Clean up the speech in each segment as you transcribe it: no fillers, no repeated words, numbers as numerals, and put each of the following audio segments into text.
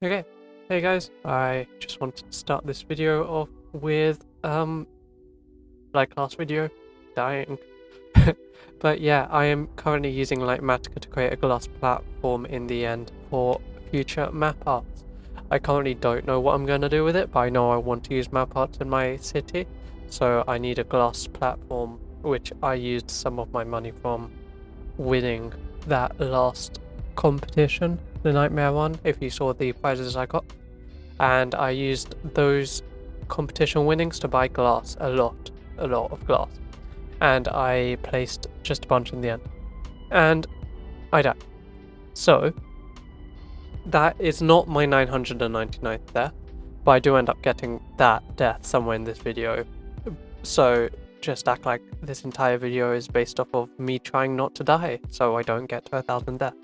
Okay, hey guys, I just wanted to start this video off with, like last video, dying. But yeah, I am currently using Mathematica to create a glass platform in the end for future map arts. I currently don't know what I'm going to do with it, but I know I want to use map arts in my city, so I need a glass platform, which I used some of my money from winning that last competition, the Nightmare one, if you saw the prizes I got. And I used those competition winnings to buy glass, a lot of glass. And I placed just a bunch in the end. And I died. So, that is not my 999th death, but I do end up getting that death somewhere in this video. So, just act like this entire video is based off of me trying not to die, so I don't get to 1,000 deaths.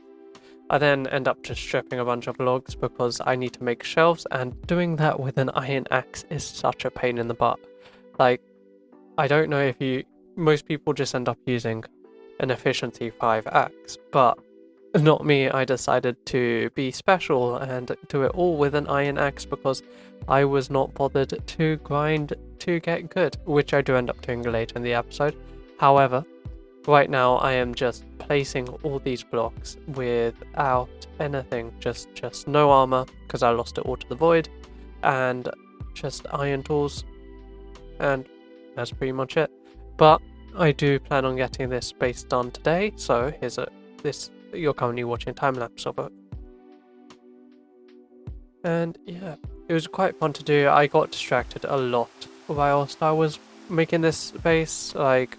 I then end up just stripping a bunch of logs because I need to make shelves, and doing that with an iron axe is such a pain in the butt. Like, I don't know if most people just end up using an efficiency 5 axe, but not me. I decided to be special and do it all with an iron axe because I was not bothered to grind to get good, which I do end up doing later in the episode. However, right now I am just placing all these blocks without anything, just no armor because I lost it all to the void, and just iron tools, and that's pretty much it. But I do plan on getting this base done today, so here's you're currently watching a time lapse of it. And yeah, it was quite fun to do. I got distracted a lot whilst I was making this base. Like,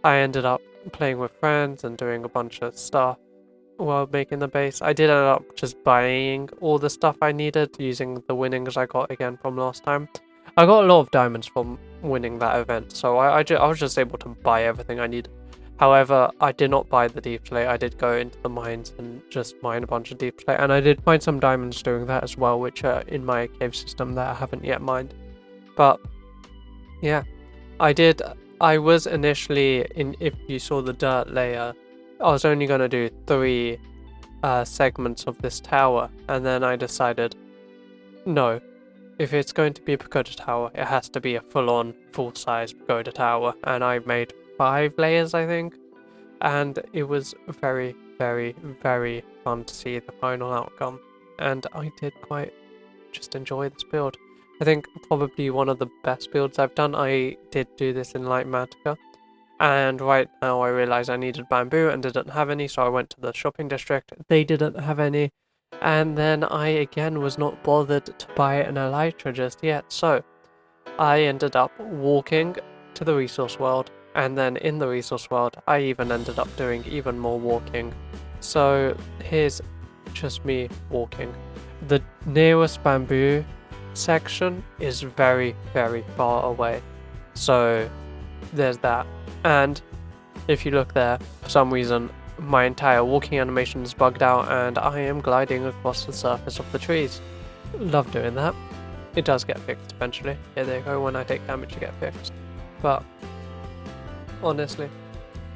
I ended up playing with friends and doing a bunch of stuff while making the base. I did end up just buying all the stuff I needed using the winnings I got again from last time. I got a lot of diamonds from winning that event, so I was just able to buy everything I needed. However, I did not buy the deep slate. I did go into the mines and just mine a bunch of deep slate, and I did find some diamonds doing that as well, which are in my cave system that I haven't yet mined. But yeah, I was initially, if you saw the dirt layer, I was only going to do 3 segments of this tower, and then I decided, no, if it's going to be a pagoda tower, it has to be a full-on, full-size pagoda tower, and I made 5 layers, I think, and it was very, very, very fun to see the final outcome, and I did quite just enjoy this build. I think probably one of the best builds I've done. I did do this in Mathematica, and right now I realized I needed bamboo and didn't have any, so I went to the shopping district. They didn't have any, and then I again was not bothered to buy an elytra just yet, so I ended up walking to the resource world, and then in the resource world I even ended up doing even more walking. So here's just me walking. The nearest bamboo section is very, very far away, so there's that. And if you look there, for some reason my entire walking animation is bugged out and I am gliding across the surface of the trees. Love doing that. It does get fixed eventually. Here they go, when I take damage to get fixed. But honestly,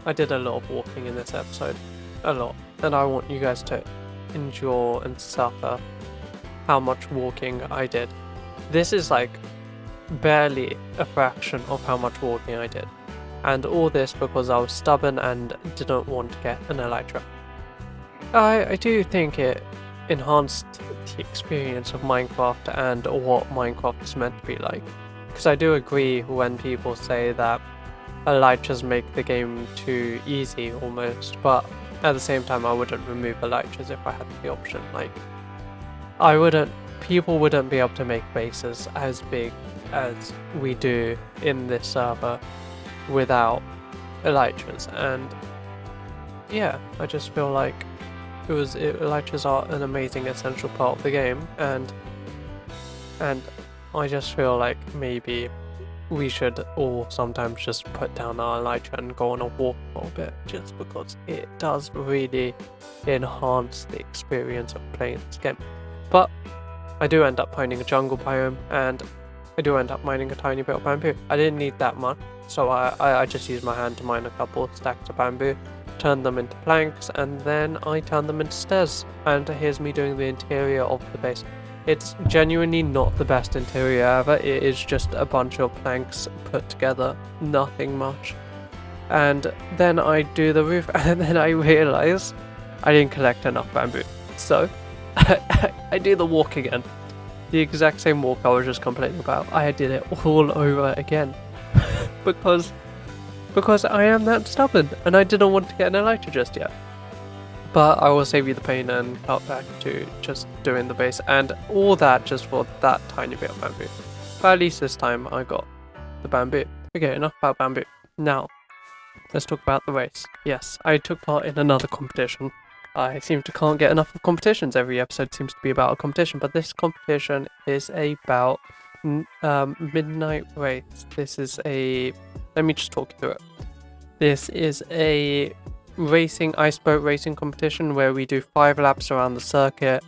I did a lot of walking in this episode, a lot, and I want you guys to endure and suffer how much walking I did. This is like barely a fraction of how much walking I did, and all this because I was stubborn and didn't want to get an elytra. I do think it enhanced the experience of Minecraft and what Minecraft is meant to be like, because I do agree when people say that elytras make the game too easy almost, but at the same time I wouldn't remove elytras if I had the option. Like, people wouldn't be able to make bases as big as we do in this server without elytras, and yeah, I just feel like elytras are an amazing essential part of the game, and I just feel like maybe we should all sometimes just put down our elytra and go on a walk for a bit, just because it does really enhance the experience of playing this game. But I do end up finding a jungle biome, and I do end up mining a tiny bit of bamboo. I didn't need that much, so I just used my hand to mine a couple stacks of bamboo turned them into planks, and then I turned them into stairs. And here's me doing the interior of the base. It's genuinely not the best interior ever. It is just a bunch of planks put together, nothing much. And then I do the roof, and then I realize I didn't collect enough bamboo. So I do the walk again. The exact same walk I was just complaining about. I did it all over again. because I am that stubborn, and I didn't want to get an elytra just yet. But I will save you the pain and cut back to just doing the base, and all that just for that tiny bit of bamboo. But at least this time I got the bamboo. Okay, enough about bamboo. Now, let's talk about the race. Yes, I took part in another competition. I seem to can't get enough of competitions. Every episode seems to be about a competition, but this competition is about midnight race. This is a... Let me just talk you through it. This is a ice boat racing competition where we do 5 laps around the circuit,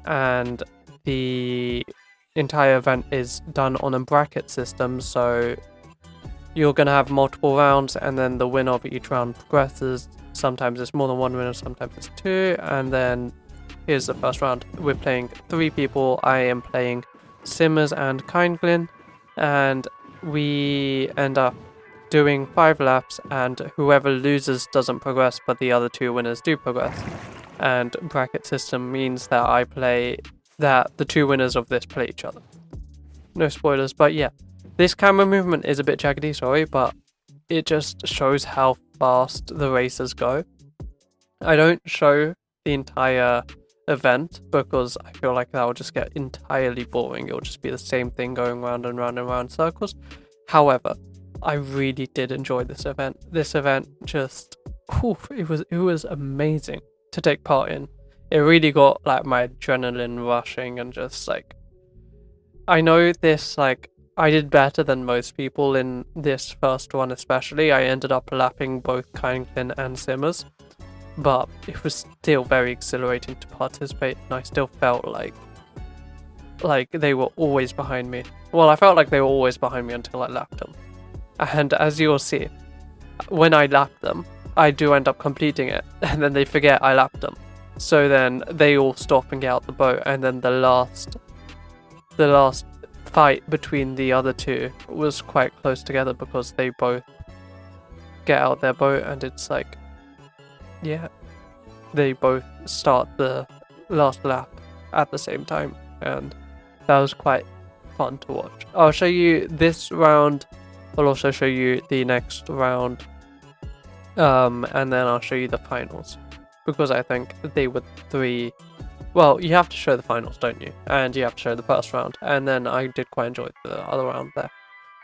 and the entire event is done on a bracket system, so you're going to have multiple rounds, and then the winner of each round progresses. Sometimes it's more than one winner, sometimes it's 2, and then here's the first round. We're playing 3 people. I am playing Simmers and Kindglin, and we end up doing 5 laps, and whoever loses doesn't progress, but the other 2 winners do progress. And bracket system means that the 2 winners of this play each other. No spoilers, but yeah. This camera movement is a bit jaggedy, sorry, but it just shows how fast the races go. I don't show the entire event because I feel like that will just get entirely boring. It'll just be the same thing going round and round and round circles. However, I really did enjoy this event. This event just, it was amazing to take part in. It really got like my adrenaline rushing, and just like, I know this, like, I did better than most people in this first one especially. I ended up lapping both Kindglin and Simmers, but it was still very exhilarating to participate, and I still felt like they were always behind me. Well, I felt like they were always behind me until I lapped them. And as you'll see, when I lap them, I do end up completing it, and then they forget I lapped them. So then they all stop and get out the boat, and then the last fight between the other 2 was quite close together because they both get out their boat, and it's like, yeah, they both start the last lap at the same time, and that was quite fun to watch. I'll show you this round. I'll also show you the next round, and then I'll show you the finals, because I think they were 3. Well, you have to show the finals, don't you? And you have to show the first round, and then I did quite enjoy the other round there.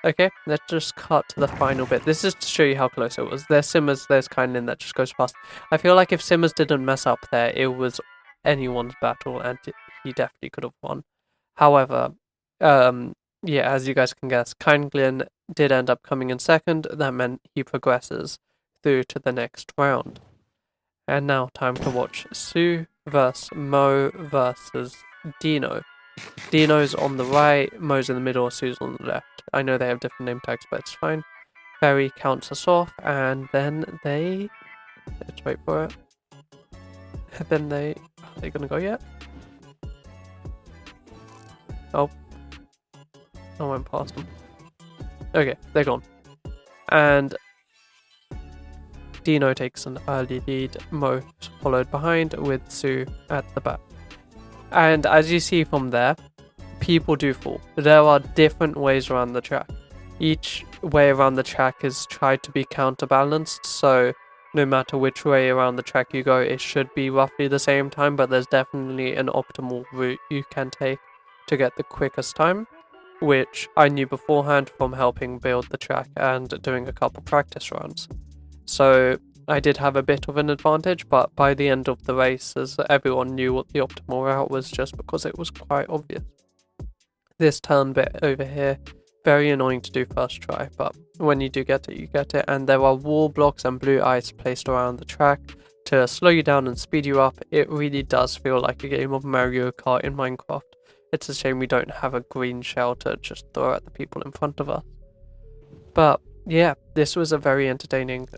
Okay, let's just cut to the final bit. This is to show you how close it was. There's Simmers, there's Kindlin that just goes past. I feel like if Simmers didn't mess up there, it was anyone's battle, and he definitely could have won. However, yeah, as you guys can guess, Kindglin did end up coming in second. That meant he progresses through to the next round. And now time to watch Sue versus Mo versus Dino. Dino's on the right, Mo's in the middle, Sue's on the left. I know they have different name tags, but it's fine. Ferry counts us off, and then let's wait for it. And then are they gonna go yet? Oh. I went past them. Okay, they're gone. And Dino takes an early lead, Mo followed behind with Sue at the back. And as you see from there, people do fall. There are different ways around the track. Each way around the track is tried to be counterbalanced, so no matter which way around the track you go, it should be roughly the same time, but there's definitely an optimal route you can take to get the quickest time, which I knew beforehand from helping build the track and doing a couple practice runs. So I did have a bit of an advantage, but by the end of the race, as everyone knew what the optimal route was, just because it was quite obvious. This turn bit over here, very annoying to do first try, but when you do get it, you get it. And there are wall blocks and blue ice placed around the track to slow you down and speed you up. It really does feel like a game of Mario Kart in Minecraft. It's a shame we don't have a green shell to just throw at the people in front of us. But yeah, this was a very entertaining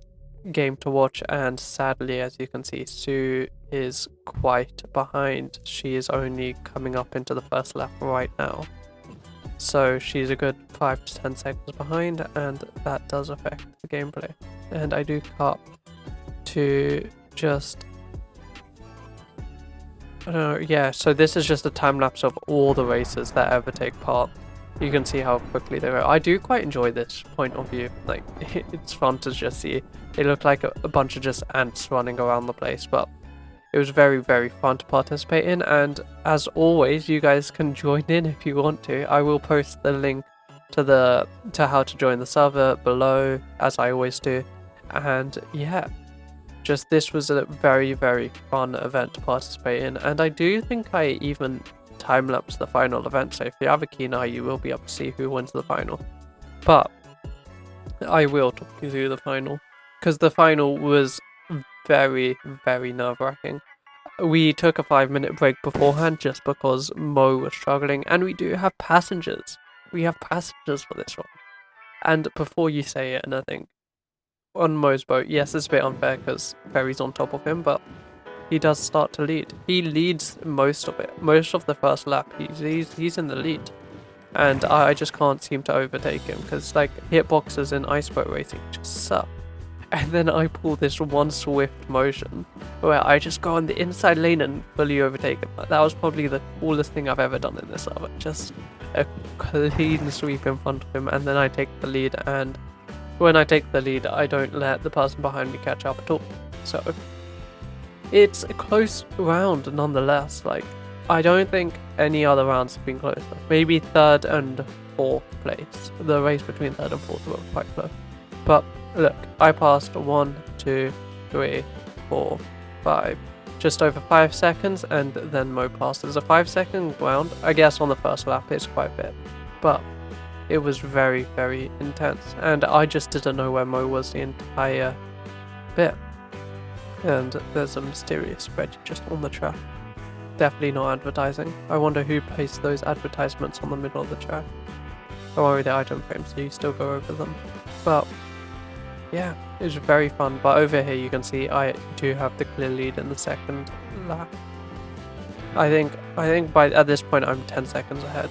game to watch, and sadly, as you can see, Sue is quite behind. She is only coming up into the first lap right now. So she's a good 5 to 10 seconds behind, and that does affect the gameplay. And I do cut to just... I don't know, yeah, so this is just a time lapse of all the races that ever take part. You can see how quickly they go. I do quite enjoy this point of view. Like, it's fun to just see. It looked like a bunch of just ants running around the place, but it was very, very fun to participate in. And as always, you guys can join in if you want to. I will post the link to how to join the server below, as I always do. And yeah, just this was a very, very fun event to participate in. And I do think I even time-lapse the final event, so if you have a keen eye you will be able to see who wins the final. But I will talk you through the final, because the final was very, very nerve-wracking. We took a 5-minute break beforehand just because Mo was struggling, and we do have passengers. We have passengers for this one. And before you say anything, on Mo's boat, yes, it's a bit unfair because Ferry's on top of him, but he does start to lead. He leads most of it. Most of the first lap, he's in the lead. And I just can't seem to overtake him because, like, hitboxes in ice boat racing just suck. And then I pull this one swift motion where I just go on the inside lane and fully overtake him. That was probably the coolest thing I've ever done in this server. Just a clean sweep in front of him, and then I take the lead. And when I take the lead, I don't let the person behind me catch up at all. So it's a close round nonetheless. Like, I don't think any other rounds have been closer. Maybe 3rd and 4th place. The race between 3rd and 4th were quite close. But look, I passed 1, 2, 3, 4, 5. Just over 5 seconds, and then Mo passed. There's a 5-second round. I guess on the first lap it's quite a bit. But it was very, very intense. And I just didn't know where Mo was the entire bit. And there's a mysterious spread just on the track. Definitely not advertising. I wonder who placed those advertisements on the middle of the track. Don't worry, the item frames, so you still go over them. But yeah, it was very fun. But over here you can see I do have the clear lead in the second lap. I think at this point I'm 10 seconds ahead.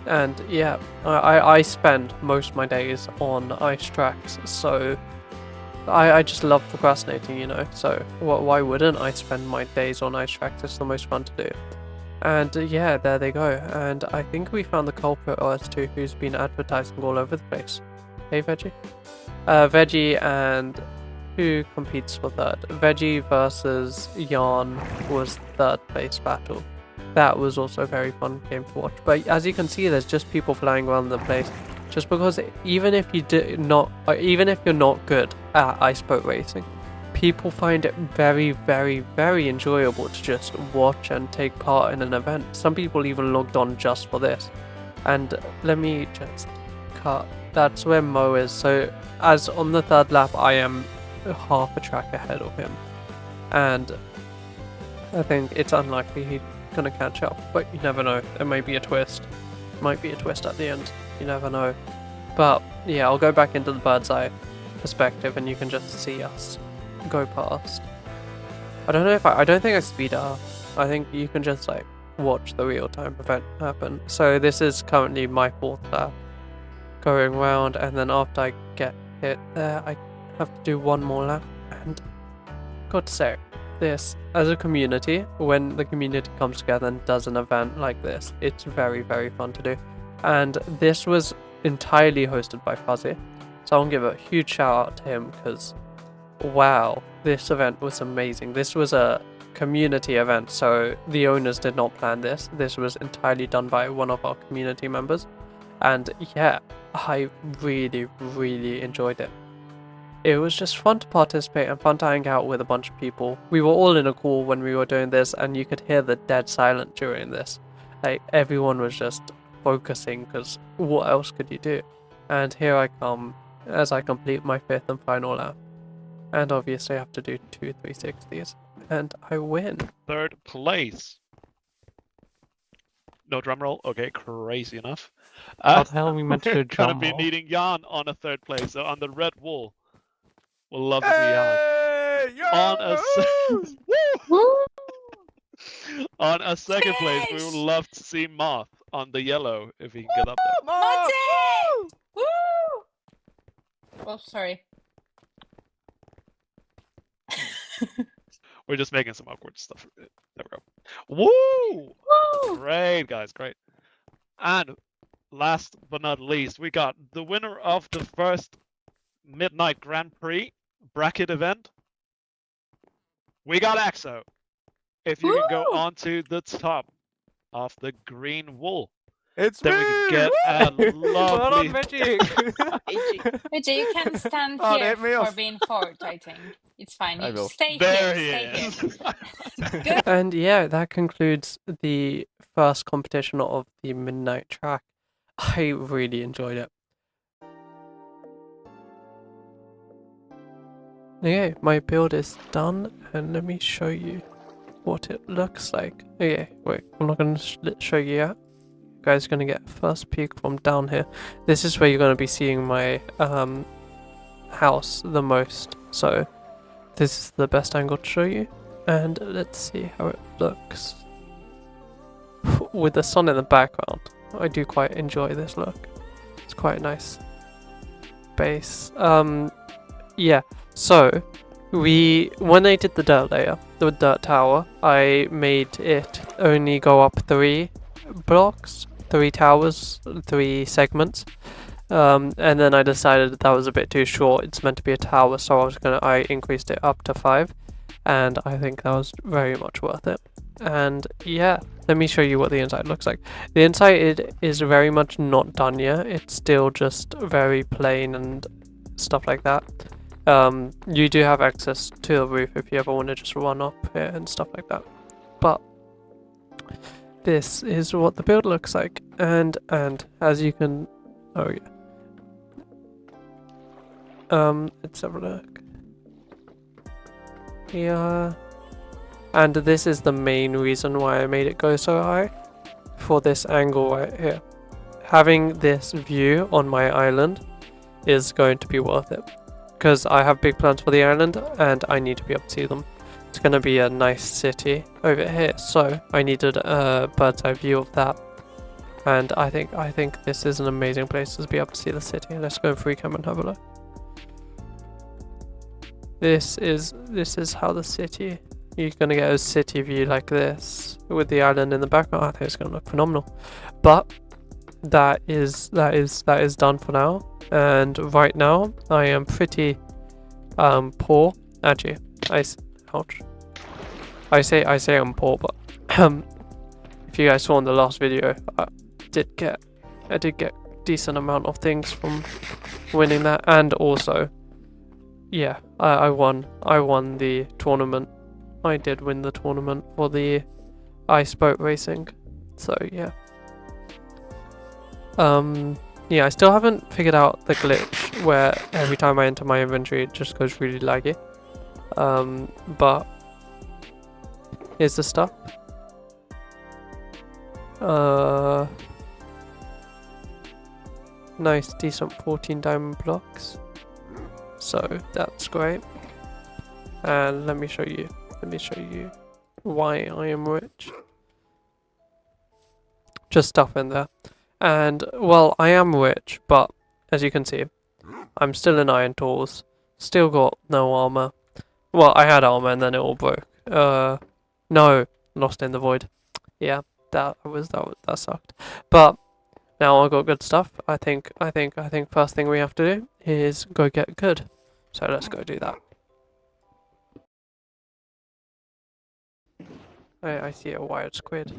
And yeah, I spend most of my days on ice tracks, so I just love procrastinating, you know, so why wouldn't I spend my days on ice tracks? It's the most fun to do. And yeah, there they go. And I think we found the culprit as to who's been advertising all over the place. Hey, Veggie? Veggie, and who competes for 3rd? Veggie versus Yarn was 3rd place battle. That was also a very fun game to watch. But as you can see, there's just people flying around the place. Just because even if you're not good at ice boat racing, people find it very, very, very enjoyable to just watch and take part in an event. Some people even logged on just for this. And let me just cut. That's where Mo is. So as on the 3rd lap, I am half a track ahead of him. And I think it's unlikely he's gonna catch up, but you never know. There may be a twist. Might be a twist at the end. You never know. But yeah, I'll go back into the bird's eye perspective and you can just see us go past. I don't know if I don't think I speed it up. I think you can just like watch the real-time event happen. So this is currently my 4th lap going round, and then after I get hit there, I have to do one more lap. And got to say, this as a community, when the community comes together and does an event like this, it's very, very fun to do. And this was entirely hosted by Fuzzy, so I want to give a huge shout out to him because wow, this event was amazing. This was a community event, so the owners did not plan this. This was entirely done by one of our community members, and yeah, I really, really enjoyed it. It was just fun to participate and fun to hang out with a bunch of people. We were all in a call when we were doing this, and you could hear the dead silent during this. Like, everyone was just focusing because what else could you do? And here I come as I complete my 5th and final lap. And obviously I have to do 2 360s. And I win. 3rd place. No drum roll? Okay, crazy enough. How the hell are we meant to do a We're gonna drum be roll? needing Jan on a 3rd place, so on the red wall. We'll love to see Han. On a Woo! on a second place, we would Fish! love to see Moth on the yellow if he can get up there. Monty! Woo! Oh, sorry. We're just making some awkward stuff. There we go. Woo! Woo! Great, guys, great. And last but not least, we got the winner of the first Midnight Grand Prix bracket event. We got Axo. If you can go Woo! onto the top of the green wool, It's then me! we can get a Well lovely. done, Veggie! AJ, you can stand Oh, here hit me for off. being fourth, I think. It's fine. I You will. stay There here. he Stay is. here. Good. And yeah, that concludes the first competition of the Midnight Track. I really enjoyed it. Okay, my build is done, and let me show you what it looks like. Okay, wait, I'm not going to show you yet. You guys are going to get a first peek from down here. This is where you're going to be seeing my house the most. So this is the best angle to show you. And let's see how it looks. With the sun in the background, I do quite enjoy this look. It's quite a nice base. Yeah, so when I did the dirt layer, the dirt tower, I made it only go up 3 blocks, 3 towers, 3 segments. And then I decided that was a bit too short. It's meant to be a tower, so I increased it up to 5, and I think that was very much worth it. And yeah, let me show you what the inside looks like. The inside is very much not done yet. It's still just very plain and stuff like that. You do have access to the roof if you ever want to just run up here and stuff like that. But this is what the build looks like, and as you can, oh yeah. Let's have a look. Yeah. And this is the main reason why I made it go so high, for this angle right here. Having this view on my island is going to be worth it, because I have big plans for the island and I need to be able to see them. It's going to be a nice city over here, so I needed a bird's eye view of that. And I think this is an amazing place to be able to see the city. Let's go free cam and have a look. This is how the city. You're gonna get a city view like this with the island in the background. I think it's gonna look phenomenal. But that is done for now. And right now I am pretty poor. Actually, ouch. I say I'm poor, but if you guys saw in the last video, I did get decent amount of things from winning that, and also, yeah, I won the tournament. I did win the tournament for the ice boat racing, so yeah. Yeah, I still haven't figured out the glitch where every time I enter my inventory it just goes really laggy. But here's the stuff. Nice, decent 14 diamond blocks. So that's great. And let me show you why I am rich. Just stuff in there. And well, I am rich, but as you can see, I'm still in iron tools. Still got no armor. Well, I had armor and then it all broke. No, lost in the void. Yeah, that sucked. But now I got good stuff. I think first thing we have to do is go get good. So let's go do that. I see a wild squid.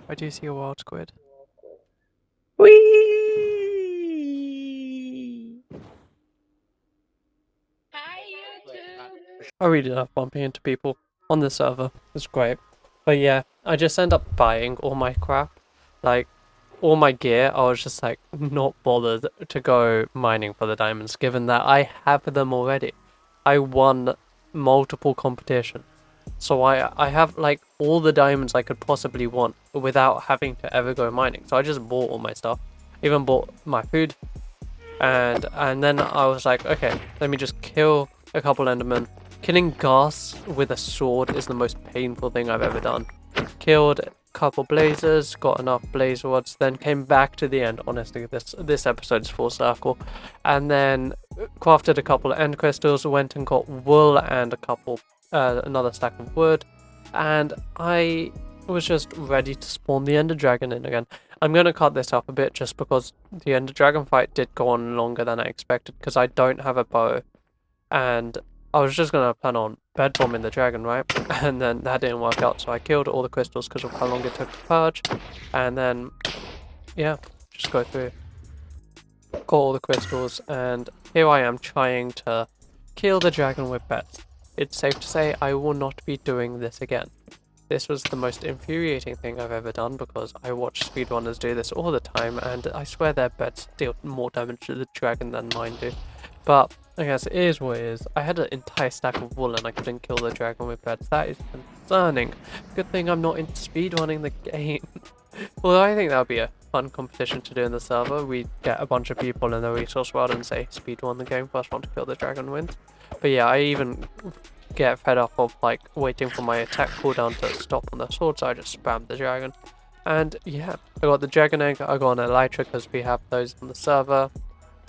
I do see a wild squid. Whee! Hi, YouTube. I really love bumping into people on the server. It's great. But yeah, I just end up buying all my crap. Like, all my gear, I was just like, not bothered to go mining for the diamonds, given that I have them already. I won multiple competitions. So I have like all the diamonds I could possibly want without having to ever go mining. So I just bought all my stuff. Even bought my food. And then I was like, okay, let me just kill a couple endermen. Killing ghast with a sword is the most painful thing I've ever done. Killed a couple blazers, got enough blaze rods, then came back to the end. Honestly, this episode's full circle. And then crafted a couple of end crystals, went and got wool and a couple, another stack of wood. And I was just ready to spawn the ender dragon in again. I'm going to cut this up a bit just because the ender dragon fight did go on longer than I expected because I don't have a bow. And I was just going to plan on bed bombing the dragon, right? And then that didn't work out, so I killed all the crystals because of how long it took to purge. And then, yeah, just go through. Got all the crystals, and here I am trying to kill the dragon with beds. It's safe to say I will not be doing this again. This was the most infuriating thing I've ever done because I watch speedrunners do this all the time, and I swear their beds deal more damage to the dragon than mine do. But I guess it is what it is. I had an entire stack of wool and I couldn't kill the dragon with beds. That is concerning. Good thing I'm not into speedrunning the game. Although I think that would be a fun competition to do in the server. We get a bunch of people in the resource world and say speedrun the game, first one to kill the dragon wins. But yeah, I even get fed up of like waiting for my attack cooldown to stop on the sword, so I just spammed the dragon. And yeah, I got the dragon egg, I got an elytra because we have those on the server,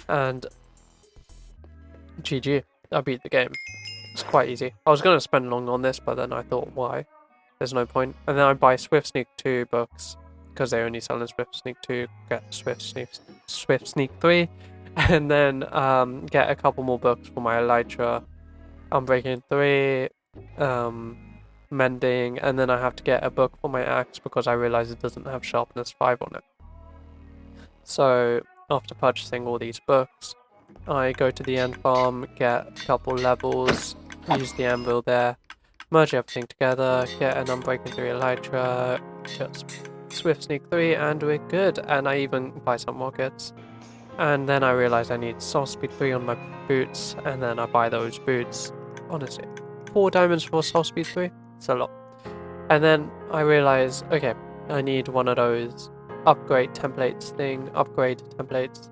and GG, I beat the game. It's quite easy. I was going to spend long on this, but then I thought, why? There's no point. And then I buy Swift Sneak 2 books, because they only sell in Swift Sneak 2, get Swift Sneak 3, and then get a couple more books for my elytra, Unbreaking 3, Mending, and then I have to get a book for my axe because I realize it doesn't have Sharpness 5 on it. So, after purchasing all these books, I go to the end farm, get a couple levels, use the anvil there, merge everything together, get an Unbreaking 3 elytra, just Swift Sneak 3, and we're good. And I even buy some rockets. And then I realize I need Soul Speed 3 on my boots, and then I buy those boots. Honestly, 4 diamonds for Soul Speed 3? It's a lot. And then I realize, okay, I need one of those upgrade templates,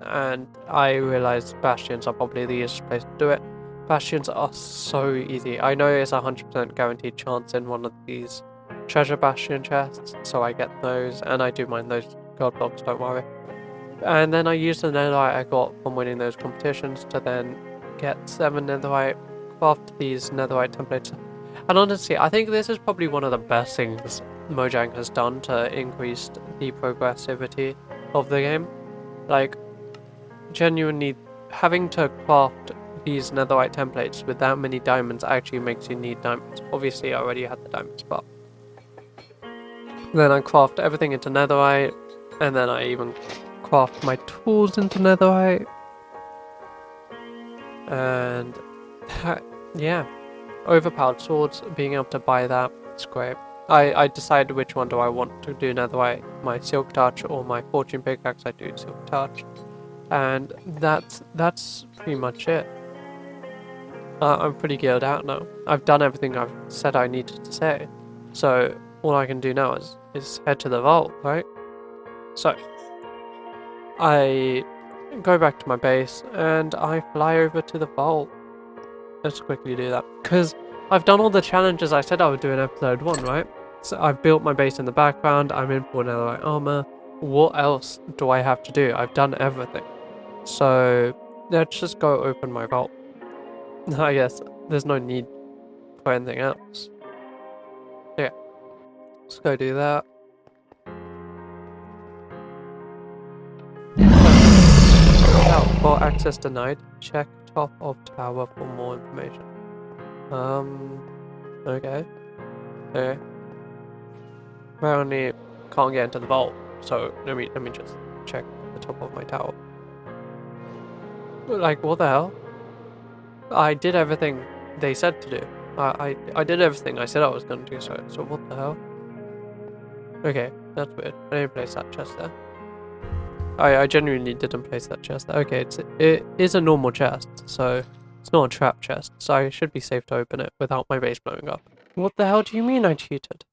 and I realize bastions are probably the easiest place to do it. Bastions are so easy. I know it's 100% guaranteed chance in one of these treasure bastion chests, so I get those, and I do mind those gold blocks, don't worry. And then I use the netherite I got from winning those competitions to then get 7 netherite, craft these netherite templates. And honestly, I think this is probably one of the best things Mojang has done to increase the progressivity of the game. Like, genuinely, having to craft these netherite templates with that many diamonds actually makes you need diamonds. Obviously, I already had the diamonds, but then I craft everything into netherite, and then I even craft my tools into netherite, and yeah, overpowered swords, being able to buy that, it's great. I decided which one do I want to do netherite, my silk touch or my fortune pickaxe. I do silk touch, and that's pretty much it. I'm pretty geared out now. I've done everything I've said I needed to say, so all I can do now is head to the vault, right? So I go back to my base and I fly over to the vault. Let's quickly do that, because I've done all the challenges I said I would do in episode 1, right? So I've built my base in the background, I'm in for netherite armor. What else do I have to do? I've done everything. So let's just go open my vault. I guess there's no need for anything else. Yeah, let's go do that. Vault access denied. Check top of tower for more information. Okay. Okay. Apparently can't get into the vault, so let me just check the top of my tower. Like, what the hell? I did everything they said to do. I did everything I said I was going to do, so what the hell? Okay, that's weird. I didn't place that chest there. I genuinely didn't place that chest there. Okay, it is a normal chest, so it's not a trap chest, so I should be safe to open it without my base blowing up. What the hell do you mean I cheated?